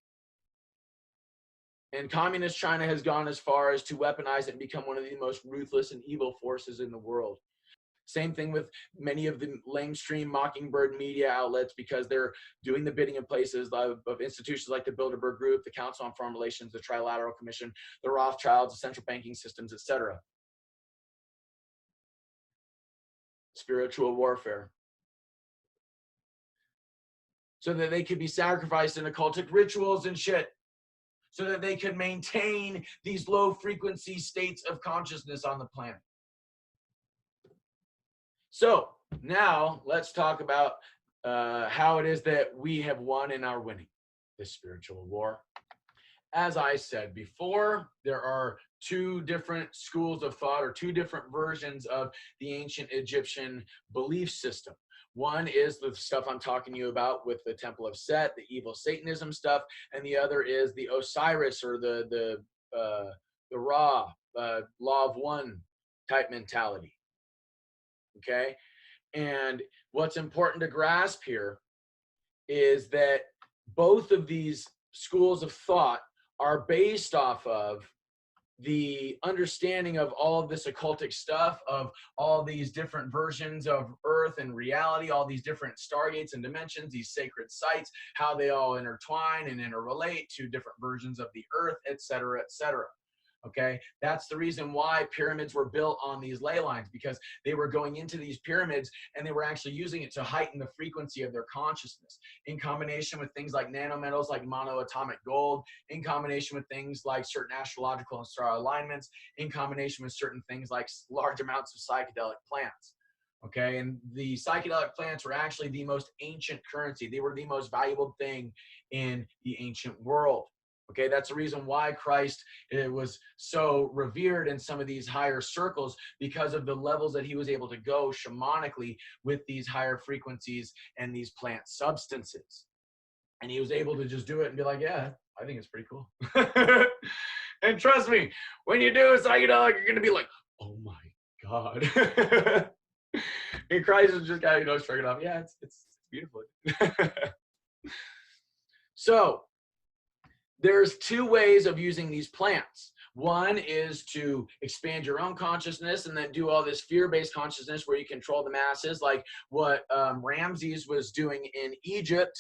And communist China has gone as far as to weaponize it and become one of the most ruthless and evil forces in the world. Same thing with many of the mainstream mockingbird media outlets, because they're doing the bidding in places of institutions like the Bilderberg Group, the Council on Foreign Relations, the Trilateral Commission, the Rothschilds, the central banking systems, etc. Spiritual warfare. So that they could be sacrificed in occultic rituals and shit. So that they could maintain these low frequency states of consciousness on the planet. So now let's talk about how it is that we have won and are winning this spiritual war. As I said before, there are two different schools of thought, or two different versions of the ancient Egyptian belief system. One is the stuff I'm talking to you about with the Temple of Set, the evil Satanism stuff, and the other is the Osiris, or the Ra, Law of One type mentality. Okay, and what's important to grasp here is that both of these schools of thought are based off of the understanding of all of this occultic stuff, of all these different versions of Earth and reality, all these different stargates and dimensions, these sacred sites, how they all intertwine and interrelate to different versions of the Earth, etc., etc. Okay, that's the reason why pyramids were built on these ley lines, because they were going into these pyramids and they were actually using it to heighten the frequency of their consciousness, in combination with things like nanometals, like monoatomic gold, in combination with things like certain astrological and star alignments, in combination with certain things like large amounts of psychedelic plants. Okay, and the psychedelic plants were actually the most ancient currency. They were the most valuable thing in the ancient world. Okay, that's the reason why Christ was so revered in some of these higher circles, because of the levels that he was able to go shamanically with these higher frequencies and these plant substances. And he was able to just do it and be like, yeah, I think it's pretty cool. And trust me, when you do a psychedelic, you're going to be like, oh my God. And Christ was just kind of, shrugging off. Yeah, it's beautiful. So, there's two ways of using these plants. One is to expand your own consciousness and then do all this fear-based consciousness where you control the masses, like what Ramses was doing in Egypt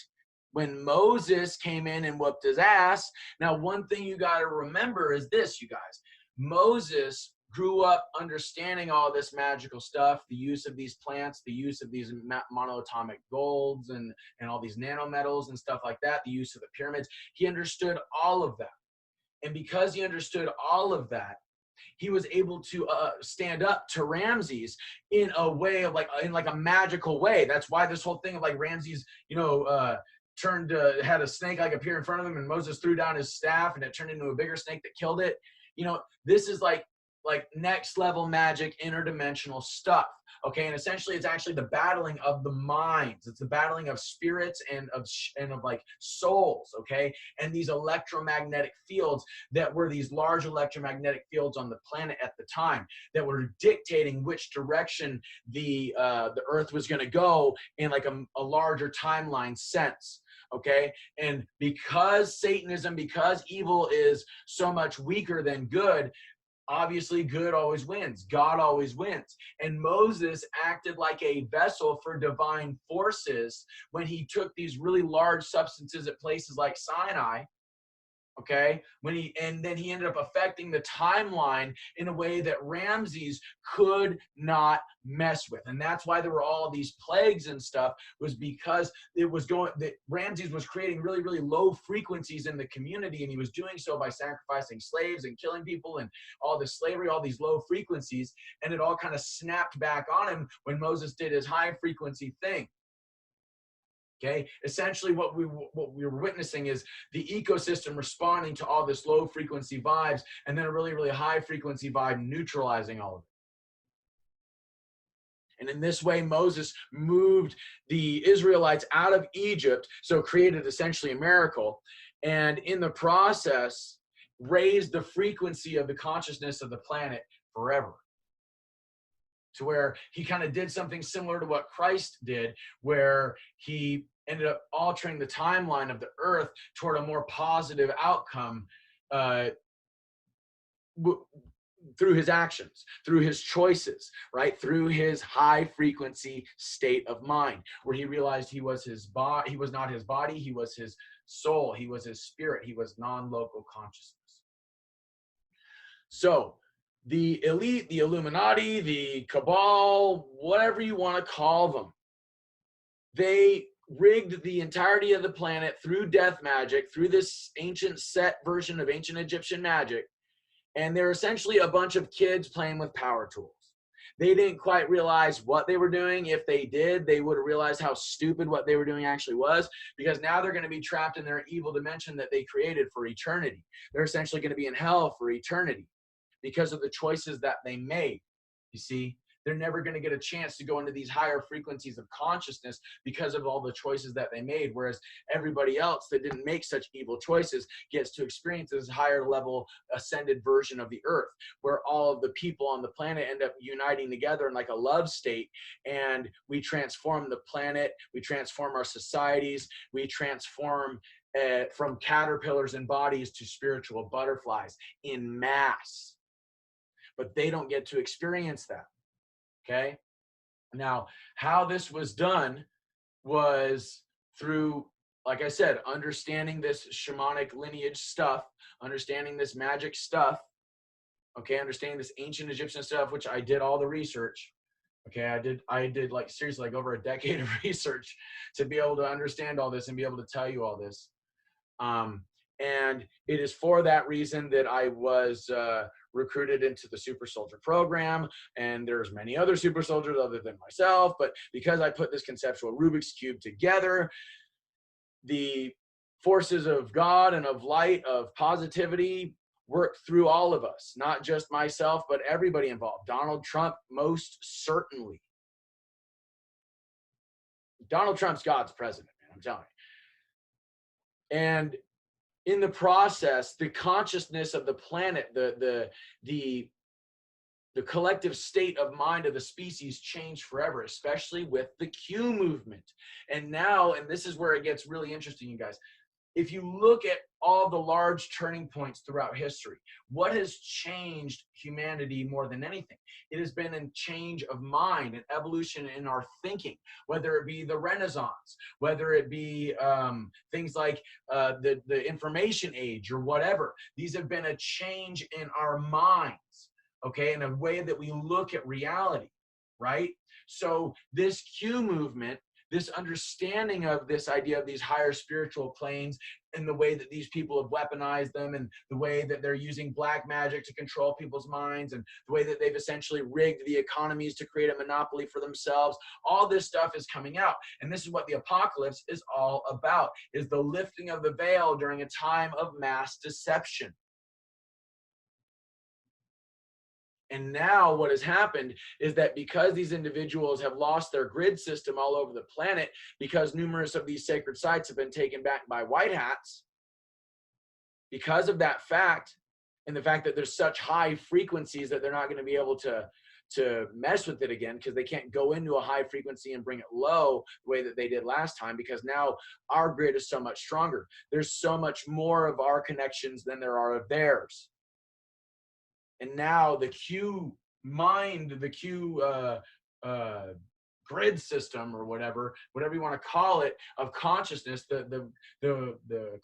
when Moses came in and whooped his ass. Now, one thing you got to remember is this, you guys. Moses grew up understanding all this magical stuff, the use of these plants, the use of these monoatomic golds and all these nanometals and stuff like that, the use of the pyramids. He understood all of that. And because he understood all of that, he was able to stand up to Ramses in a way of in a magical way. That's why this whole thing of like Ramses, had a snake appear in front of him, and Moses threw down his staff and it turned into a bigger snake that killed it. This is like next level magic, interdimensional stuff. Okay, and essentially it's actually the battling of the minds. It's the battling of spirits and of souls. Okay, and these electromagnetic fields that were these large electromagnetic fields on the planet at the time that were dictating which direction the Earth was going to go in a larger timeline sense. Okay, and because Satanism, because evil is so much weaker than good, obviously good always wins. God always wins. And Moses acted like a vessel for divine forces when he took these really large substances at places like Sinai. Okay, and then he ended up affecting the timeline in a way that Ramses could not mess with. And that's why there were all these plagues and stuff, was because that Ramses was creating really, really low frequencies in the community, and he was doing so by sacrificing slaves and killing people and all this slavery, all these low frequencies, and it all kind of snapped back on him when Moses did his high frequency thing. Okay, essentially what we were witnessing is the ecosystem responding to all this low frequency vibes, and then a really, really high frequency vibe neutralizing all of it. And in this way, Moses moved the Israelites out of Egypt, so created essentially a miracle, and in the process, raised the frequency of the consciousness of the planet forever. To where he kind of did something similar to what Christ did, where he ended up altering the timeline of the earth toward a more positive outcome through his actions, through his choices, right? Through his high frequency state of mind, where he realized he was his body, he was not his body, he was his soul, he was his spirit, he was non-local consciousness. So the elite, the Illuminati, the cabal, whatever you want to call them, they rigged the entirety of the planet through death magic, through this ancient set version of ancient Egyptian magic, and they're essentially a bunch of kids playing with power tools. They didn't quite realize what they were doing. If they did, they would have realized how stupid what they were doing actually was, because now they're going to be trapped in their evil dimension that they created for eternity. They're essentially going to be in hell for eternity because of the choices that they made. You see, they're never going to get a chance to go into these higher frequencies of consciousness because of all the choices that they made, whereas everybody else that didn't make such evil choices gets to experience this higher level ascended version of the earth, where all of the people on the planet end up uniting together in like a love state, and we transform the planet, we transform our societies, we transform from caterpillars and bodies to spiritual butterflies in mass. But they don't get to experience that. Okay, now how this was done was through, like I said, understanding this shamanic lineage stuff, understanding this magic stuff, Okay, understanding this ancient Egyptian stuff, which I did all the research. Okay, I did like seriously like over a decade of research to be able to understand all this and be able to tell you all this. And it is for that reason that I was recruited into the super soldier program, and there's many other super soldiers other than myself, but because I put this conceptual Rubik's Cube together, the forces of God and of light, of positivity, work through all of us, not just myself, but everybody involved. Donald Trump, most certainly. Donald Trump's God's president, man, I'm telling you. And in the process, the consciousness of the planet, the collective state of mind of the species changed forever, especially with the Q movement. And now, and this is where it gets really interesting, you guys, if you look at all the large turning points throughout history, what has changed humanity more than anything? It has been a change of mind, an evolution in our thinking, whether it be the Renaissance, whether it be things like the information age or whatever. These have been a change in our minds, okay, in a way that we look at reality, right? So this Q movement, this understanding of this idea of these higher spiritual planes and the way that these people have weaponized them and the way that they're using black magic to control people's minds and the way that they've essentially rigged the economies to create a monopoly for themselves, all this stuff is coming out. And this is what the apocalypse is all about, is the lifting of the veil during a time of mass deception. And now what has happened is that because these individuals have lost their grid system all over the planet, because numerous of these sacred sites have been taken back by white hats, because of that fact, and the fact that there's such high frequencies that they're not going to be able to mess with it again, because they can't go into a high frequency and bring it low the way that they did last time, because now our grid is so much stronger. There's so much more of our connections than there are of theirs. And now the Q mind, the Q grid system or whatever you want to call it, of consciousness, the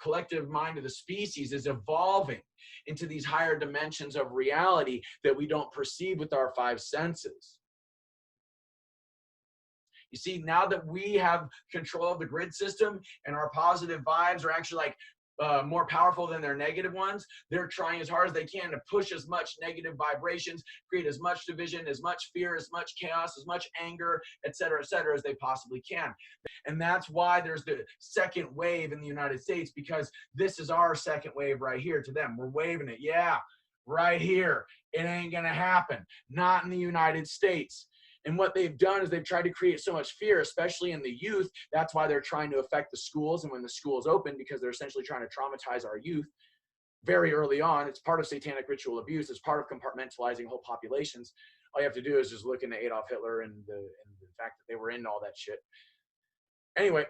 collective mind of the species is evolving into these higher dimensions of reality that we don't perceive with our five senses. You see, now that we have control of the grid system and our positive vibes are actually like more powerful than their negative ones, they're trying as hard as they can to push as much negative vibrations, create as much division, as much fear, as much chaos, as much anger, et cetera, as they possibly can. And that's why there's the second wave in the United States, because this is our second wave right here to them. We're waving it. Yeah, right here. It ain't going to happen. Not in the United States. And what they've done is they've tried to create so much fear, especially in the youth. That's why they're trying to affect the schools. And when the schools open, because they're essentially trying to traumatize our youth very early on. It's part of satanic ritual abuse. It's part of compartmentalizing whole populations. All you have to do is just look into Adolf Hitler and the fact that they were into all that shit. Anyway,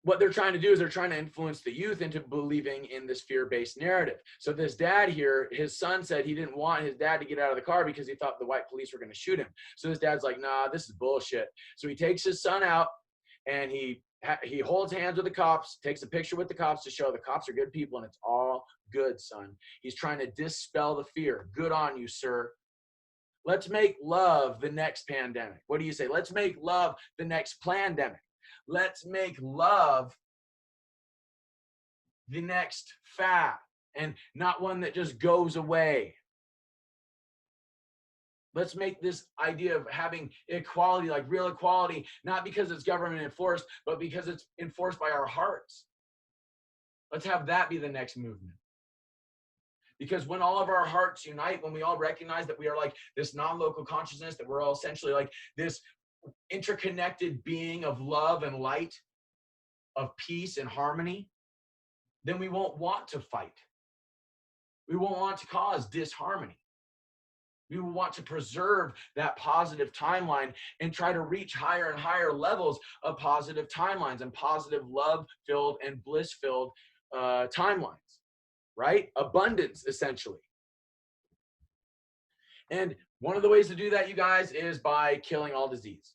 what they're trying to do is they're trying to influence the youth into believing in this fear-based narrative. So this dad here, his son said he didn't want his dad to get out of the car because he thought the white police were going to shoot him. So his dad's like, nah, this is bullshit. So he takes his son out and he holds hands with the cops, takes a picture with the cops to show the cops are good people and it's all good, son. He's trying to dispel the fear. Good on you, sir. Let's make love the next pandemic. What do you say? Let's make love the next plandemic. Let's make love the next fad, and not one that just goes away. Let's make this idea of having equality, like real equality, not because it's government enforced, but because it's enforced by our hearts. Let's have that be the next movement. Because when all of our hearts unite, when we all recognize that we are like this non-local consciousness, that we're all essentially like this interconnected being of love and light, of peace and harmony, then we won't want to fight. We won't want to cause disharmony. We will want to preserve that positive timeline and try to reach higher and higher levels of positive timelines and positive love-filled and bliss-filled timelines, right? Abundance, essentially. And one of the ways to do that, you guys, is by killing all disease.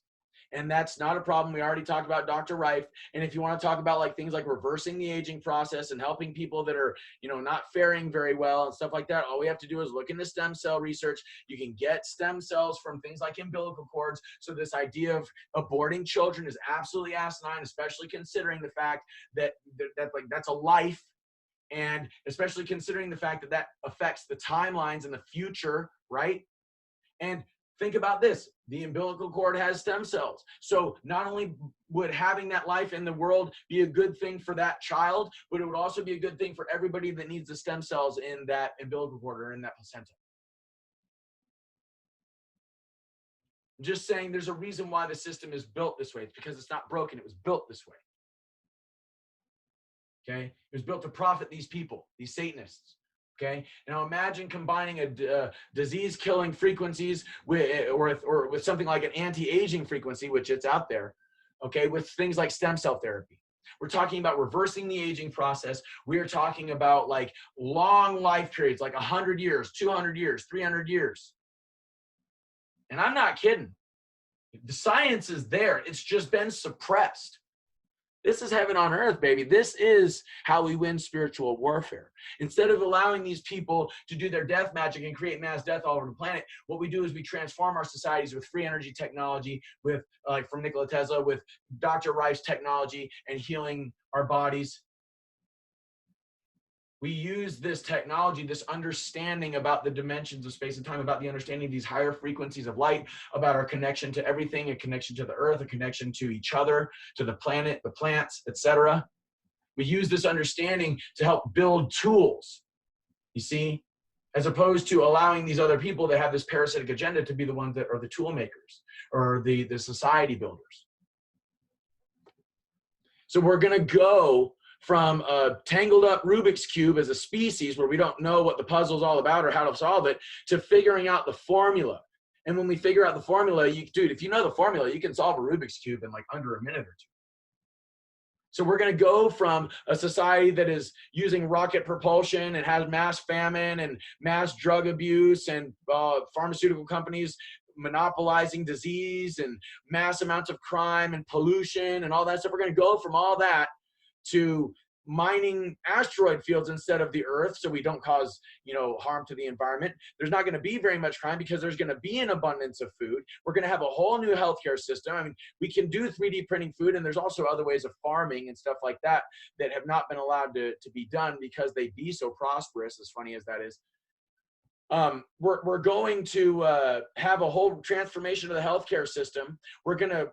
And that's not a problem. We already talked about Dr. Reif. And if you want to talk about like things like reversing the aging process and helping people that are, you know, not faring very well and stuff like that, all we have to do is look into stem cell research. You can get stem cells from things like umbilical cords. So this idea of aborting children is absolutely asinine, especially considering the fact that like that's a life, and especially considering the fact that that affects the timelines in the future, right? And think about this, the umbilical cord has stem cells. So not only would having that life in the world be a good thing for that child, but it would also be a good thing for everybody that needs the stem cells in that umbilical cord or in that placenta. I'm just saying there's a reason why the system is built this way. It's because it's not broken, it was built this way. Okay? It was built to profit these people, these Satanists. Okay, now imagine combining a disease-killing frequencies or with something like an anti-aging frequency, which it's out there, okay, with things like stem cell therapy. We're talking about reversing the aging process. We are talking about like long life periods, like 100 years, 200 years, 300 years. And I'm not kidding. The science is there. It's just been suppressed. This is heaven on earth, baby. This is how we win spiritual warfare. Instead of allowing these people to do their death magic and create mass death all over the planet, what we do is we transform our societies with free energy technology, with like from Nikola Tesla, with Dr. Reif's technology and healing our bodies. We use this technology, this understanding about the dimensions of space and time, about the understanding of these higher frequencies of light, about our connection to everything, a connection to the earth, a connection to each other, to the planet, the plants, etc. We use this understanding to help build tools, you see, as opposed to allowing these other people that have this parasitic agenda to be the ones that are the tool makers or the society builders. So we're going to go from a tangled up Rubik's Cube as a species where we don't know what the puzzle's all about or how to solve it, to figuring out the formula. And when we figure out the formula, dude, if you know the formula, you can solve a Rubik's Cube in like under a minute or two. So we're going to go from a society that is using rocket propulsion and has mass famine and mass drug abuse and pharmaceutical companies monopolizing disease and mass amounts of crime and pollution and all that stuff. We're going to go from all that to mining asteroid fields instead of the earth, so we don't cause, you know, harm to the environment. There's not going to be very much crime because there's going to be an abundance of food. We're going to have a whole new healthcare system. I mean, we can do 3D printing food, and there's also other ways of farming and stuff like that that have not been allowed to be done because they be so prosperous, as funny as that is. We're going to have a whole transformation of the healthcare system. We're going to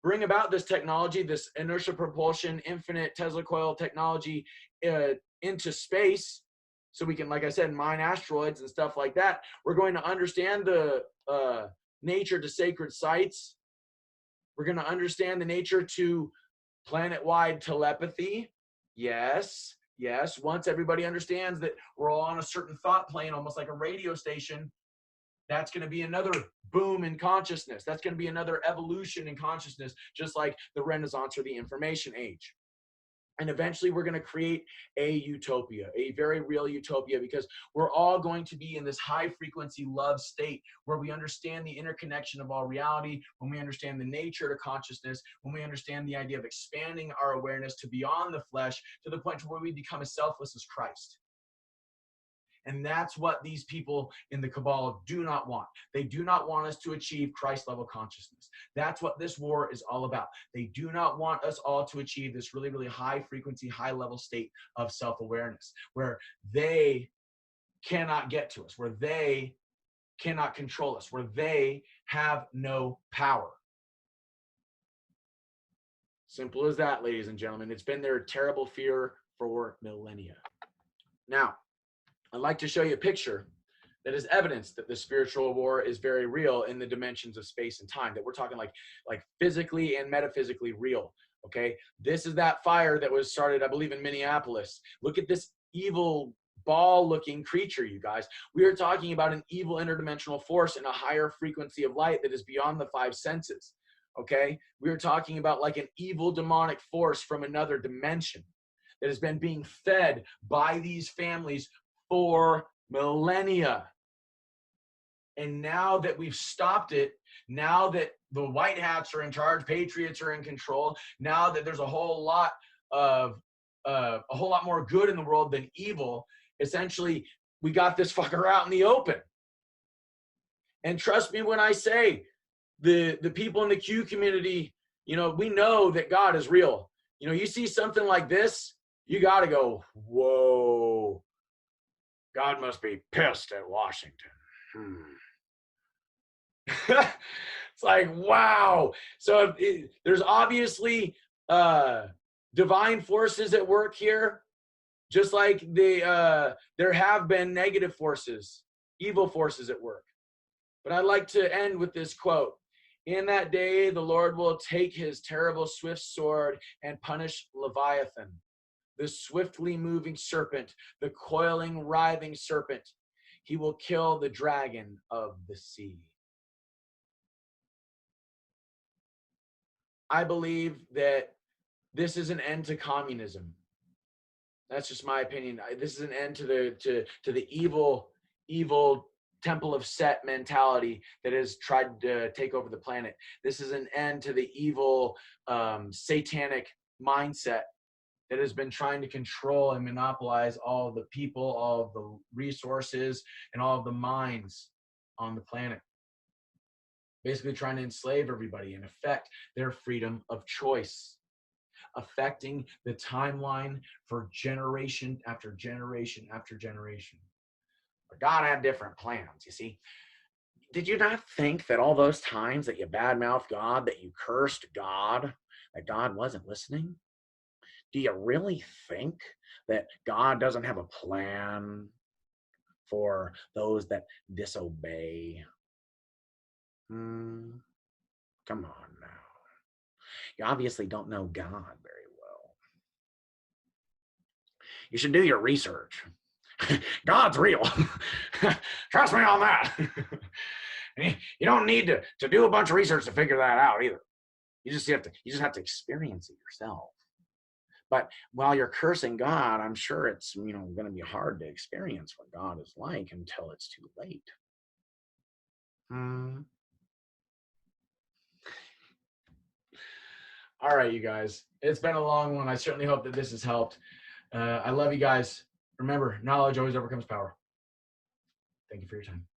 bring about this technology, this inertial propulsion, infinite Tesla coil technology into space so we can, like I said, mine asteroids and stuff like that. We're going to understand the nature to sacred sites. We're going to understand the nature to planet-wide telepathy. Yes, yes. Once everybody understands that we're all on a certain thought plane, almost like a radio station, that's going to be another boom in consciousness. That's going to be another evolution in consciousness, just like the Renaissance or the information age. And eventually we're going to create a utopia, a very real utopia, because we're all going to be in this high frequency love state where we understand the interconnection of all reality, when we understand the nature to consciousness, when we understand the idea of expanding our awareness to beyond the flesh to the point where we become as selfless as Christ. And that's what these people in the Kabbalah do not want. They do not want us to achieve Christ-level consciousness. That's what this war is all about. They do not want us all to achieve this really, really high-frequency, high-level state of self-awareness, where they cannot get to us, where they cannot control us, where they have no power. Simple as that, ladies and gentlemen. It's been their terrible fear for millennia. Now, I'd like to show you a picture that is evidence that the spiritual war is very real in the dimensions of space and time, that we're talking like physically and metaphysically real, okay? This is that fire that was started, I believe, in Minneapolis. Look at this evil ball-looking creature, you guys. We are talking about an evil interdimensional force in a higher frequency of light that is beyond the five senses, okay? We are talking about like an evil demonic force from another dimension that has been being fed by these families for millennia. And now that we've stopped it, now that the white hats are in charge, patriots are in control, now that there's a whole lot more good in the world than evil, essentially we got this fucker out in the open. And trust me when I say, the people in the Q community, we know that God is real. You see something like this, you got to go, whoa, God must be pissed at Washington. It's like, wow. So there's obviously divine forces at work here, just like there have been negative forces, evil forces at work. But I'd like to end with this quote. In that day, the Lord will take his terrible swift sword and punish Leviathan, the swiftly moving serpent, the coiling, writhing serpent. He will kill the dragon of the sea. I believe that this is an end to communism. That's just my opinion. This is an end to the evil Temple of Set mentality that has tried to take over the planet. This is an end to the evil satanic mindset that has been trying to control and monopolize all of the people, all of the resources, and all of the minds on the planet. Basically trying to enslave everybody and affect their freedom of choice, affecting the timeline for generation after generation after generation. But God had different plans, you see. Did you not think that all those times that you badmouthed God, that you cursed God, that God wasn't listening? Do you really think that God doesn't have a plan for those that disobey? Come on now. You obviously don't know God very well. You should do your research. God's real. Trust me on that. You don't need to do a bunch of research to figure that out either. You just have to experience it yourself. But while you're cursing God, I'm sure it's going to be hard to experience what God is like until it's too late. All right, you guys. It's been a long one. I certainly hope that this has helped. I love you guys. Remember, knowledge always overcomes power. Thank you for your time.